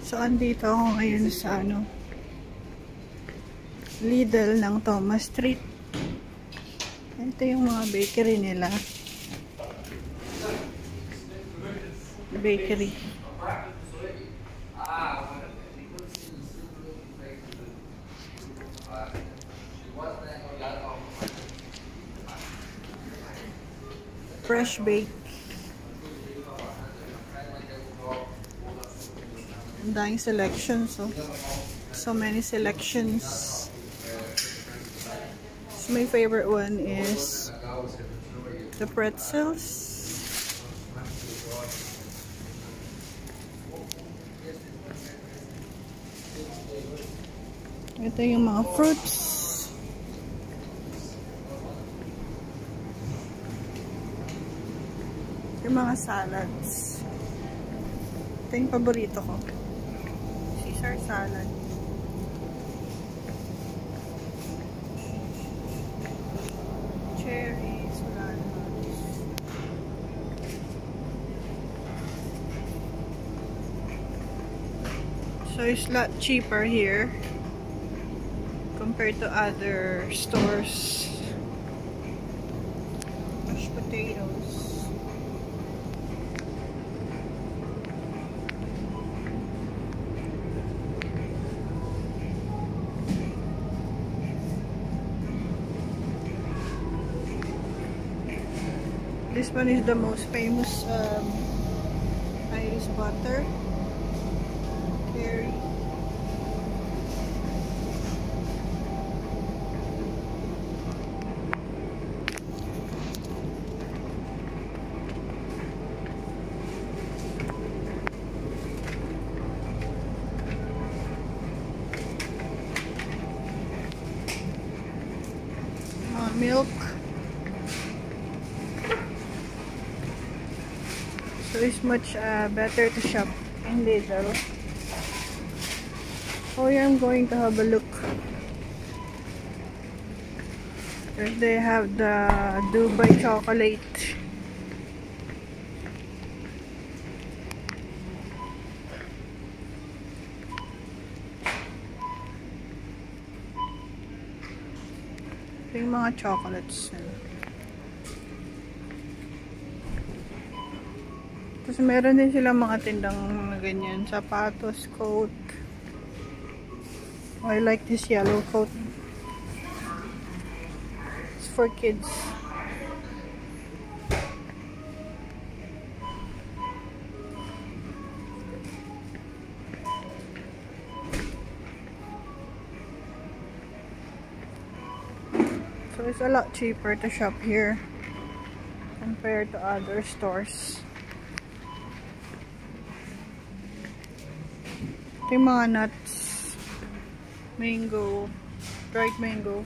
So, andito ako ngayon sa Lidl ng Thomas Street. Ito yung mga bakery nila. Bakery. Fresh bake. Ang daming selections, so many selections. So my favorite one is the pretzels. Ito yung mga fruits. Yung mga salads. Ito yung paborito ko. Caesar salad. Cherries. Walnuts. So it's a lot cheaper here compared to other stores. Mashed potatoes. This one is the most famous Irish butter. Kerry. Milk. So it's much better to shop in Lidl. Oh yeah, I'm going to have a look. If they have the Dubai chocolate. Ito yung mga chocolates. Tapos meron din silang mga tindang ganyan. Sapatos, coat. Oh, I like this yellow coat. It's for kids. So it's a lot cheaper to shop here compared to other stores. Ito yung mga nuts. Mango. Dried mango.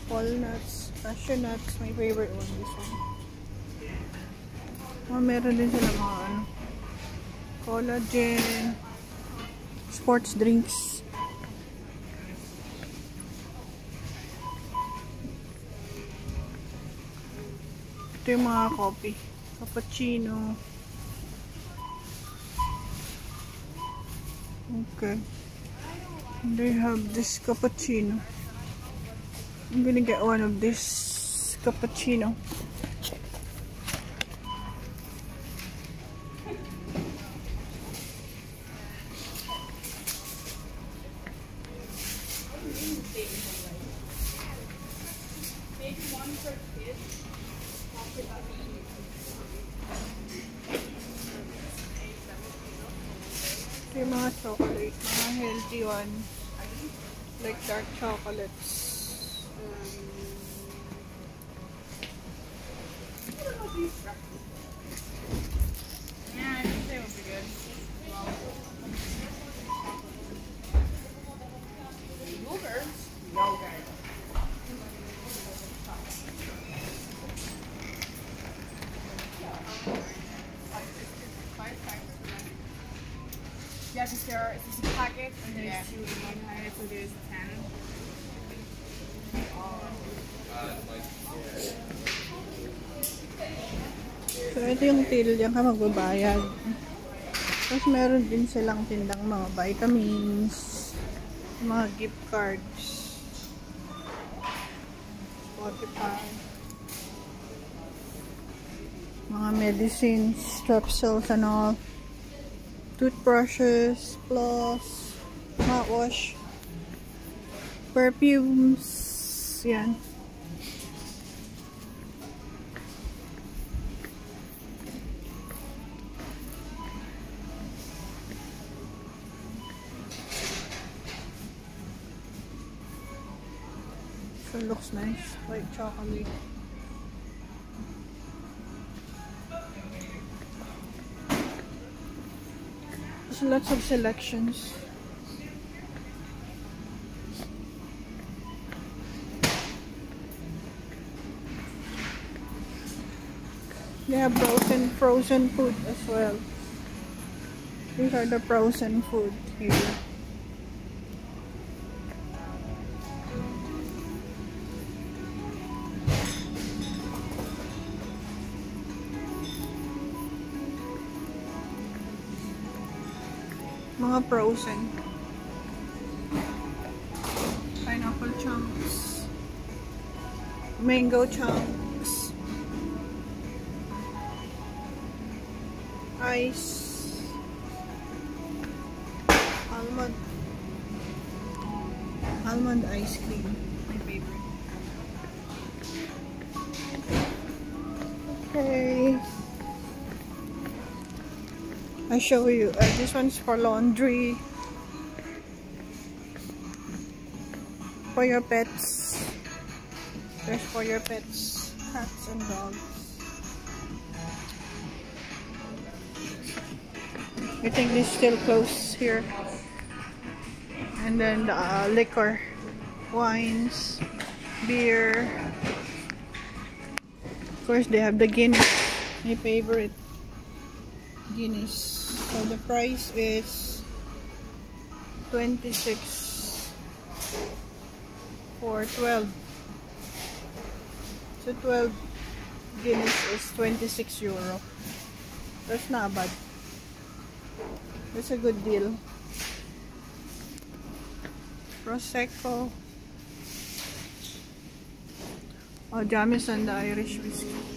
Walnuts. Cashew nuts. My favorite one. This one. Oh, meron din sila mga collagen. Sports drinks. Ito yung mga coffee. Cappuccino. Okay. They have this cappuccino. I'm gonna get one of this cappuccino. Maybe one for kids. Ito yung mga chocolate, mga healthy one, like dark chocolates. Yeah, I think they would be good. Yogurt? Yogurt. Yeah, because there's a packet and there's 2 in one packet, so there's 10. So, ito yung till. Diyan ka magbabayad. Tapos, meron din silang tindang mga vitamins, mga gift cards, Spotify, mga medicines, strepsils and all, toothbrushes, floss, mouthwash, perfumes, yan. So it looks nice, like chocolate. There's lots of selections. They have frozen food as well. These are the frozen food here. Mga frozen. Pineapple chunks. Mango chunks. Ice. Almond ice cream. My favorite. Okay. I show you. This one's for laundry. For your pets. There's for your pets. Cats and dogs. I think this still closed here. And then the liquor. Wines. Beer. Of course, they have the Guinness. My favorite. Guinness. So the price is 26 for 12. So 12 Guinness is 26 euro. That's not bad. That's a good deal. Prosecco. Oh, Jameson, the Irish whiskey.